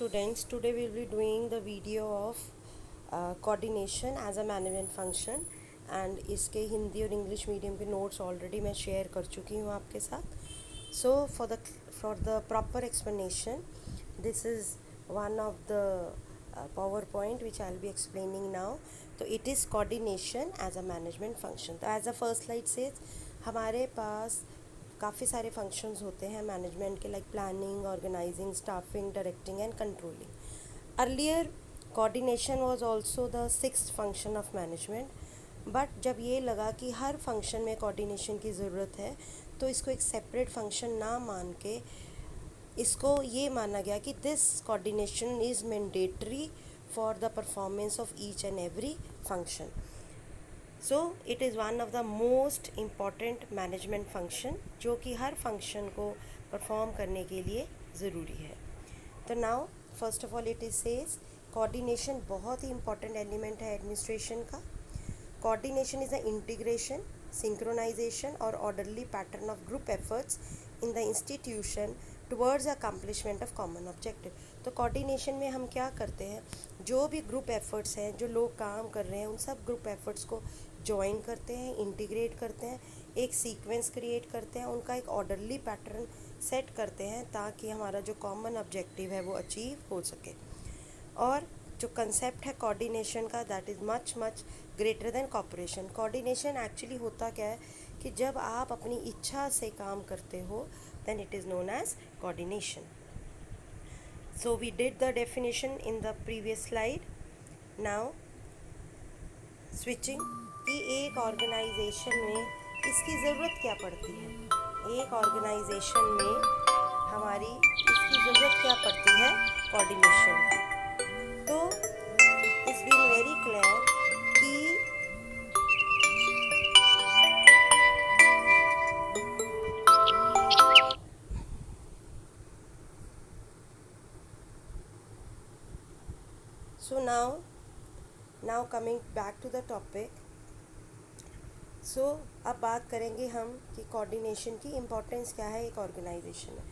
students, today we will be doing the video of coordination as a management function and इसके हिंदी और English medium के notes already मैं share कर चुकी हूँ आपके साथ. So for the proper explanation, this is one of the PowerPoint which I'll be explaining now. तो it is coordination as a management function. तो as the first slide says, हमारे पास काफ़ी सारे फंक्शंस होते हैं मैनेजमेंट के, like planning, organising, staffing, directing and controlling. Earlier coordination was also the sixth function of management, but जब ये लगा कि हर फंक्शन में कोऑर्डिनेशन की ज़रूरत है तो इसको एक सेपरेट फंक्शन ना मान के इसको ये माना गया कि this coordination is mandatory for the performance of each and every function. So it is one of the most important management function जो कि हर फंक्शन को परफॉर्म करने के लिए ज़रूरी है. तो now first of all it is says coordination बहुत ही इम्पॉर्टेंट एलिमेंट है एडमिनिस्ट्रेशन का. Coordination is the integration, synchronization और orderly pattern of group efforts in the institution towards accomplishment of common objective. तो कोऑर्डिनेशन में हम क्या करते हैं, जो भी ग्रुप एफर्ट्स हैं, जो लोग काम कर रहे हैं, उन सब ग्रुप एफर्ट्स को जॉइन करते हैं, इंटीग्रेट करते हैं, एक सीक्वेंस क्रिएट करते हैं, उनका एक ऑर्डरली पैटर्न सेट करते हैं ताकि हमारा जो कॉमन ऑब्जेक्टिव है वो अचीव हो सके. और जो कंसेप्ट है कोऑर्डिनेशन का, that is much much greater than cooperation. Coordination actually होता क्या है कि जब आप अपनी इच्छा से काम करते हो, then it is known as coordination. So we did the definition in the previous slide. Now switching कि एक ऑर्गेनाइजेशन में इसकी ज़रूरत क्या पड़ती है. एक ऑर्गेनाइजेशन में हमारी इसकी ज़रूरत क्या पड़ती है, कोऑर्डिनेशन की. तो इट्स बीन वेरी क्लियर कि so now coming back to the topic. सो अब बात करेंगे हम कि कोऑर्डिनेशन की इम्पोर्टेंस क्या है एक ऑर्गेनाइजेशन में.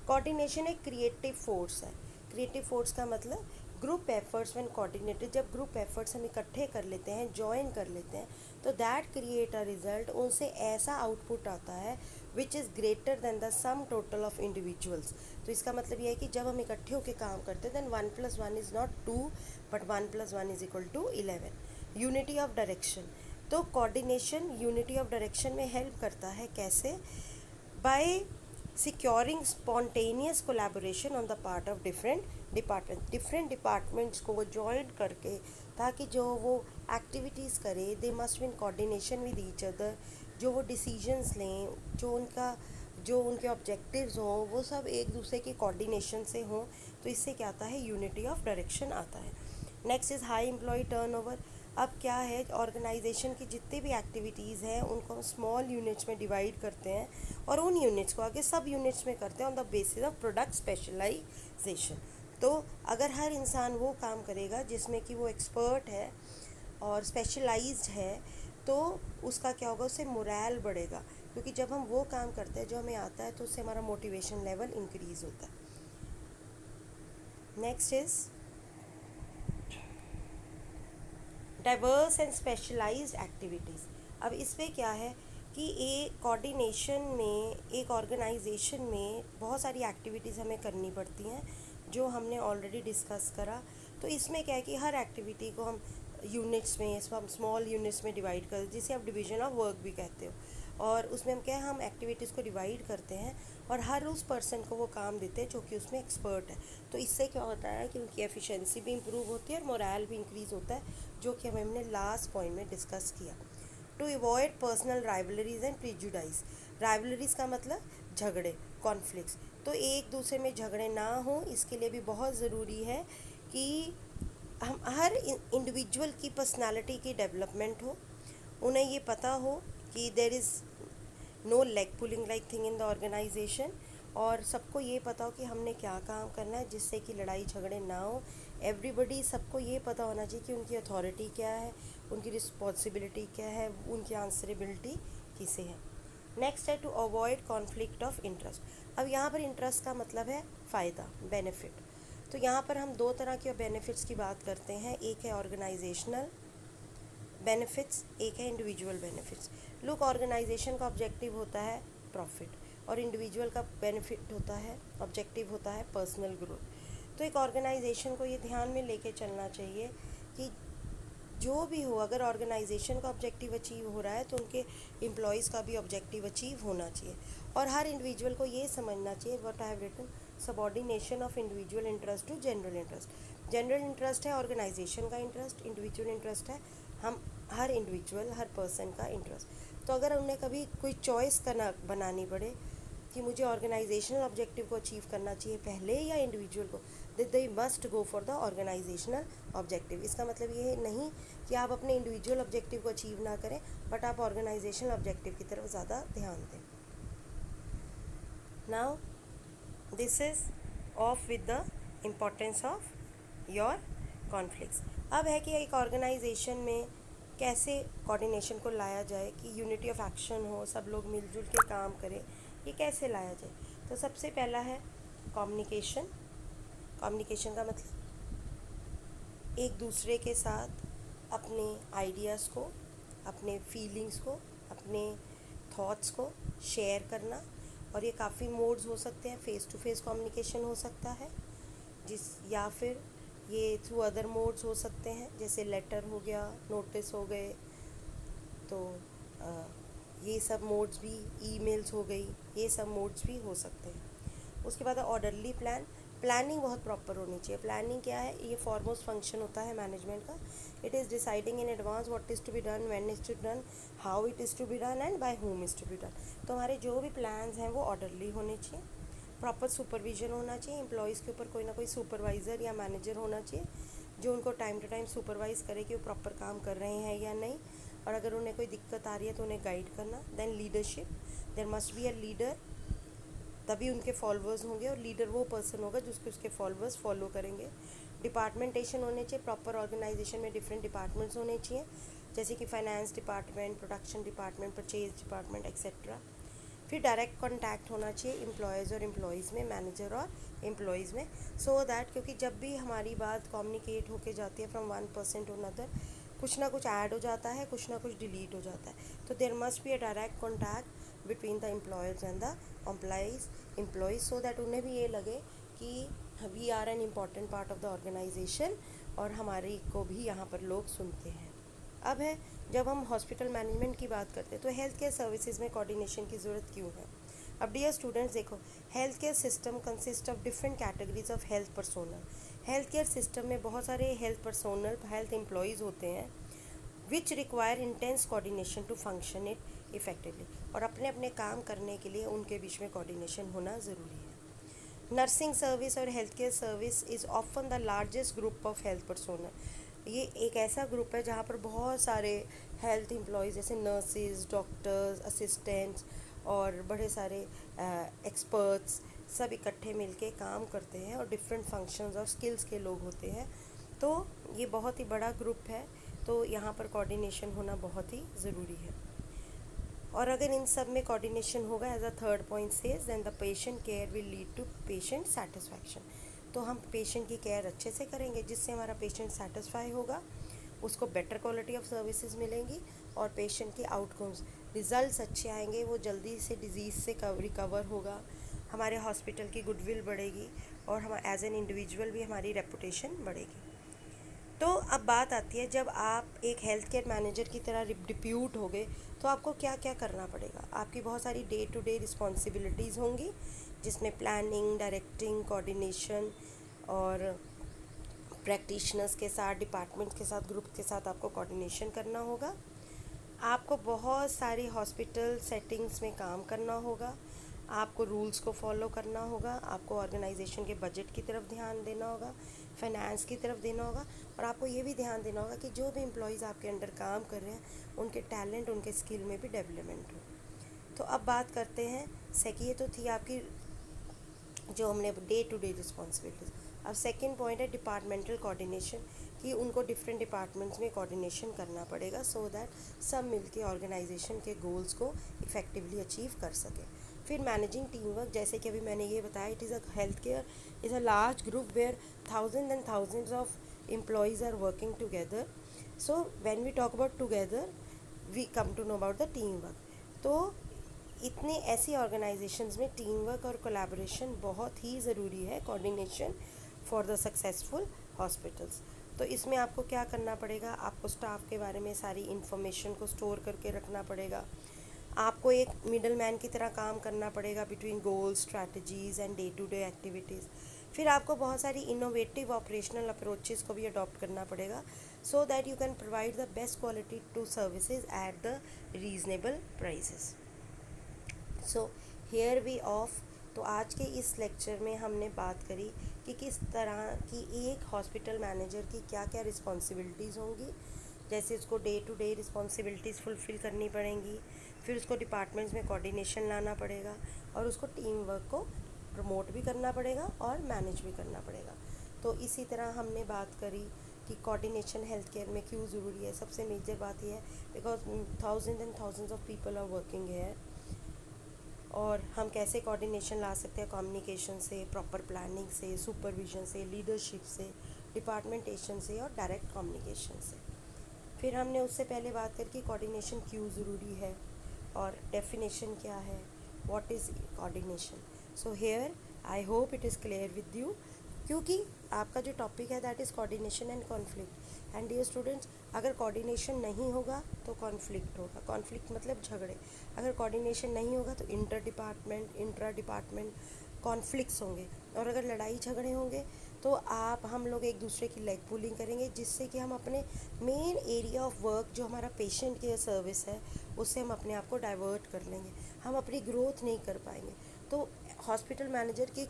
कोऑर्डिनेशन एक क्रिएटिव फोर्स है. क्रिएटिव फोर्स का मतलब ग्रुप एफर्ट्स व्हेन कोऑर्डिनेटेड. जब ग्रुप एफर्ट्स हम इकट्ठे कर लेते हैं, जॉइन कर लेते हैं, तो दैट क्रिएट अ रिजल्ट. उनसे ऐसा आउटपुट आता है which is greater than the sum total of individuals. तो इसका मतलब ये है कि जब हम इकट्ठे होकर काम करते हैं, then 1+1 is not 2 but 1+1 is equal to 11. Unity of direction. तो कोऑर्डिनेशन यूनिटी ऑफ डायरेक्शन में हेल्प करता है. कैसे? By securing spontaneous collaboration on the part of different departments को वो जॉइन करके, ताकि जो वो एक्टिविटीज़ करे, they must be in coordination with each other. जो वो डिसीजंस लें, जो उनके ऑब्जेक्टिव्स हों, वो सब एक दूसरे के कोऑर्डिनेशन से हों. तो इससे क्या आता है, यूनिटी ऑफ डायरेक्शन आता है. Next is high employee turnover. अब क्या है, ऑर्गेनाइजेशन की जितनी भी एक्टिविटीज़ हैं उनको हम स्मॉल यूनिट्स में डिवाइड करते हैं और उन यूनिट्स को आगे सब यूनिट्स में करते हैं on the basis of product specialisation. तो अगर हर इंसान वो काम करेगा जिसमें कि वो एक्सपर्ट है और स्पेशलाइज्ड है, तो उसका क्या होगा, उससे मोरल बढ़ेगा. क्योंकि जब हम वो काम करते हैं जो हमें आता है, तो उससे हमारा मोटिवेशन लेवल इंक्रीज़ होता है. Next is diverse and specialised activities. अब इसमें क्या है कि एक कोऑर्डिनेशन में, एक ऑर्गेनाइजेशन में बहुत सारी एक्टिविटीज़ हमें करनी पड़ती हैं जो हमने ऑलरेडी डिस्कस करा. तो इसमें क्या है कि हर एक्टिविटी को हम यूनिट्स में, हम स्मॉल यूनिट्स में डिवाइड कर, जिसे आप डिवीजन ऑफ वर्क भी कहते हो. और उसमें हम क्या है, हम एक्टिविटीज़ को डिवाइड करते हैं और हर उस पर्सन को वो काम देते हैं जो कि उसमें एक्सपर्ट है. तो इससे क्या होता है कि उनकी एफिशिएंसी भी इंप्रूव होती है और मोरल भी इंक्रीज़ होता है, जो कि हमने लास्ट पॉइंट में डिस्कस किया. To avoid personal rivalries and prejudices. Rivalries का मतलब झगड़े, कॉन्फ्लिक्ट्स. तो एक दूसरे में झगड़े ना हो, इसके लिए भी बहुत ज़रूरी है कि हम हर इंडिविजुअल की पर्सनालिटी की डेवलपमेंट हो. उन्हें ये पता हो कि there is no leg pulling like thing in the organisation, और सबको ये पता हो कि हमने क्या काम करना है जिससे कि लड़ाई झगड़े ना हो. एवरीबडी, सबको ये पता होना चाहिए कि उनकी अथॉरिटी क्या है, उनकी रिस्पॉन्सिबिलिटी क्या है, उनकी आंसरेबिलिटी किसे है. नेक्स्ट है to avoid conflict of interest. अब यहाँ पर इंटरेस्ट का मतलब है फ़ायदा, बेनिफिट. तो यहाँ पर हम दो तरह के बेनिफिट्स की बात करते हैं, एक है ऑर्गेनाइजेशनल बेनिफिट्स, एक है इंडिविजुअल बेनिफिट्स। लुक, ऑर्गेनाइजेशन का ऑब्जेक्टिव होता है प्रॉफिट और इंडिविजुअल का बेनिफिट होता है, ऑब्जेक्टिव होता है पर्सनल ग्रोथ। तो एक ऑर्गेनाइजेशन को ये ध्यान में लेके चलना चाहिए कि जो भी हो, अगर ऑर्गेनाइजेशन का ऑब्जेक्टिव अचीव हो रहा है तो उनके एम्प्लॉयज़ का भी ऑब्जेक्टिव अचीव होना चाहिए। और हर इंडिविजुअल को ये समझना चाहिए, what I have written, subordination of individual interest to general interest. General interest है ऑर्गेनाइजेशन का इंटरेस्ट, इंडिविजुअल इंटरेस्ट है हम हर इंडिविजुअल, हर पर्सन का इंटरेस्ट। तो अगर उन्हें कभी कोई चॉइस करना बनानी पड़े कि मुझे ऑर्गेनाइजेशनल ऑब्जेक्टिव को अचीव करना चाहिए पहले या इंडिविजुअल को, they must go for the organisational objective. इसका मतलब ये नहीं कि आप अपने इंडिविजुअल ऑब्जेक्टिव को अचीव ना करें, बट आप ऑर्गेनाइजेशनल ऑब्जेक्टिव की तरफ ज़्यादा ध्यान दें। Now this is of with the importance of your conflicts. अब है कि एक ऑर्गेनाइजेशन में कैसे कोऑर्डिनेशन को लाया जाए कि यूनिटी ऑफ एक्शन हो, सब लोग मिलजुल के काम करें, ये कैसे लाया जाए। तो सबसे पहला है कम्युनिकेशन। कम्युनिकेशन का मतलब एक दूसरे के साथ अपने आइडियाज़ को, अपने फीलिंग्स को, अपने थॉट्स को शेयर करना। और ये काफ़ी मोड्स हो सकते हैं, फेस टू फेस कम्युनिकेशन हो सकता है या फिर ये थ्रू अदर मोड्स हो सकते हैं, जैसे लेटर हो गया, नोटिस हो गए, तो ये सब मोड्स भी, ईमेल्स हो गई, ये सब मोड्स भी हो सकते हैं। उसके बाद ऑर्डरली प्लानिंग बहुत प्रॉपर होनी चाहिए। प्लानिंग क्या है, ये फॉरमोस्ट फंक्शन होता है मैनेजमेंट का। It is deciding in advance what is to be done, when is to done, how it is to be done and by whom is to be done. तो हमारे जो भी प्लान्स हैं वो orderly होने चाहिए। प्रॉपर सुपरविजन होना चाहिए, एम्प्लॉयज़ के ऊपर कोई ना कोई सुपरवाइज़र या मैनेजर होना चाहिए जो उनको टाइम टू टाइम सुपरवाइज़ करे कि वो प्रॉपर काम कर रहे हैं या नहीं। और अगर उन्हें कोई दिक्कत आ रही है तो उन्हें गाइड करना। Then leadership, there must be a leader, तभी उनके फॉलोअर्स होंगे और लीडर वो पर्सन होगा जिसको उसके फॉलोअर्स फॉलो करेंगे। डिपार्टमेंटेशन होने चाहिए, प्रॉपर ऑर्गेनाइजेशन में डिफरेंट डिपार्टमेंट्स होने चाहिए, जैसे कि finance department, production department, purchase department etcetera. फिर डायरेक्ट कॉन्टैक्ट होना चाहिए एम्प्लॉयज़ और एम्प्लॉयज़ में, मैनेजर और एम्प्लॉयज़ में, सो दैट क्योंकि जब भी हमारी बात कम्युनिकेट होके जाती है from one person to another, कुछ ना कुछ ऐड हो जाता है, कुछ ना कुछ डिलीट हो जाता है। तो there must be a direct contact between the employers and the employees so that उन्हें भी ये लगे कि we are an important part of the organisation और हमारे को भी यहाँ पर लोग सुनते हैं। अब है, जब हम हॉस्पिटल मैनेजमेंट की बात करते हैं तो हेल्थ केयर सर्विसेज में कोऑर्डिनेशन की ज़रूरत क्यों है। अब डियर स्टूडेंट्स देखो, health care system consist of different categories of health personnel. Health care system में बहुत सारे हेल्थ पर्सोनल, हेल्थ एम्प्लॉयज़ होते हैं which require intense coordination to function it effectively. और अपने अपने काम करने के लिए उनके बीच में कोऑर्डिनेशन होना ज़रूरी है। नर्सिंग सर्विस और health care service is often the largest group of health personnel. ये एक ऐसा ग्रुप है जहाँ पर बहुत सारे हेल्थ एम्प्लॉयज़ जैसे नर्सेज, डॉक्टर्स, असिस्टेंट्स और बड़े सारे एक्सपर्ट्स सब इकट्ठे मिलके काम करते हैं और डिफरेंट फंक्शंस और स्किल्स के लोग होते हैं। तो ये बहुत ही बड़ा ग्रुप है, तो यहाँ पर कोऑर्डिनेशन होना बहुत ही ज़रूरी है। और अगर इन सब में कोऑर्डिनेशन होगा, as a third point says, then the patient care will lead to patient satisfaction. तो हम पेशेंट की केयर अच्छे से करेंगे, जिससे हमारा पेशेंट सेटिस्फाई होगा, उसको बेटर क्वालिटी ऑफ सर्विसेज मिलेंगी और पेशेंट के आउटकम्स, रिजल्ट्स अच्छे आएंगे, वो जल्दी से डिजीज़ से रिकवर होगा, हमारे हॉस्पिटल की गुडविल बढ़ेगी और हम एज एन इंडिविजुअल भी हमारी रेपुटेशन बढ़ेगी। तो अब बात आती है, जब आप एक हेल्थ केयर मैनेजर की तरह डिप्यूट हो गए तो आपको क्या क्या करना पड़ेगा। आपकी बहुत सारी डे टू डे रिस्पॉन्सिबिलिटीज़ होंगी, जिसमें प्लानिंग, डायरेक्टिंग, कोऑर्डिनेशन और प्रैक्टिशनर्स के साथ, डिपार्टमेंट्स के साथ, ग्रुप के साथ आपको कोऑर्डिनेशन करना होगा। आपको बहुत सारी हॉस्पिटल सेटिंग्स में काम करना होगा, आपको रूल्स को फॉलो करना होगा, आपको ऑर्गेनाइजेशन के बजट की तरफ ध्यान देना होगा, फाइनेंस की तरफ देना होगा, और आपको ये भी ध्यान देना होगा कि जो भी एम्प्लॉयज़ आपके अंडर काम कर रहे हैं उनके टैलेंट, उनके स्किल में भी डेवलपमेंट हो। तो अब बात करते हैं ये तो थी आपकी जो हमने डे टू डे रिस्पॉन्सिबिलिटीज़। अब सेकेंड पॉइंट है डिपार्टमेंटल कोऑर्डिनेशन, कि उनको डिफरेंट डिपार्टमेंट्स में कोऑर्डिनेशन करना पड़ेगा सो दैट सब मिलके ऑर्गेनाइजेशन के गोल्स को इफ़ेक्टिवली अचीव कर सके। फिर मैनेजिंग टीम वर्क, जैसे कि अभी मैंने ये बताया, it is a health care is a large group where thousand and thousands of employees are working together. So when we talk about together we come to know about the team work. तो इतने ऐसी organisations में team work और collaboration बहुत ही ज़रूरी है, coordination for the successful hospitals. तो इसमें आपको क्या करना पड़ेगा, आपको स्टाफ के बारे में सारी इन्फॉर्मेशन को स्टोर करके रखना पड़ेगा. आपको एक मिडल मैन की तरह काम करना पड़ेगा between goals, strategies and day to day activities. फिर आपको बहुत सारी इनोवेटिव ऑपरेशनल अप्रोचेस को भी अडॉप्ट करना पड़ेगा, so that you can provide the best quality to services at the reasonable prices. So here we off. तो आज के इस लेक्चर में हमने बात करी कि किस तरह की एक हॉस्पिटल मैनेजर की क्या क्या रिस्पॉन्सिबिलिटीज़ होंगी. जैसे उसको day to day responsibilities fulfil करनी पड़ेंगी, फिर उसको डिपार्टमेंट्स में कोऑर्डिनेशन लाना पड़ेगा, और उसको टीम वर्क को प्रमोट भी करना पड़ेगा और मैनेज भी करना पड़ेगा. तो इसी तरह हमने बात करी कि कोऑर्डिनेशन हेल्थ केयर में क्यों ज़रूरी है. सबसे मेजर बात यह है because thousand and thousands of people are working here, और हम कैसे कोऑर्डिनेशन ला सकते हैं कम्युनिकेशन से, प्रॉपर प्लानिंग से, सुपरविजन से, लीडरशिप से, डिपार्टमेंटेशन से और डायरेक्ट कम्युनिकेशन से. फिर हमने उससे पहले बात करी कि कोऑर्डिनेशन क्यों ज़रूरी है और डेफिनेशन क्या है, what is coordination. So here I hope it is clear with you, क्योंकि आपका जो टॉपिक है that is coordination and conflict. And dear students, अगर कोऑर्डिनेशन नहीं होगा तो कॉन्फ्लिक्ट होगा. कॉन्फ्लिक्ट मतलब झगड़े. अगर कोऑर्डिनेशन नहीं होगा तो inter department, intra department conflicts होंगे, और अगर लड़ाई झगड़े होंगे तो हम लोग एक दूसरे की लेग पुलिंग करेंगे, जिससे कि हम अपने मेन एरिया ऑफ वर्क जो हमारा पेशेंट केयर सर्विस है उससे हम अपने आप को डाइवर्ट कर लेंगे, हम अपनी ग्रोथ नहीं कर पाएंगे. तो हॉस्पिटल मैनेजर की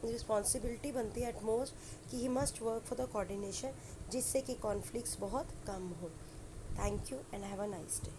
रिस्पॉन्सिबिलिटी बनती है एटमोस्ट कि he must work for the coordination, जिससे कि कॉन्फ्लिक्ट्स बहुत कम हो. Thank you and have a nice day.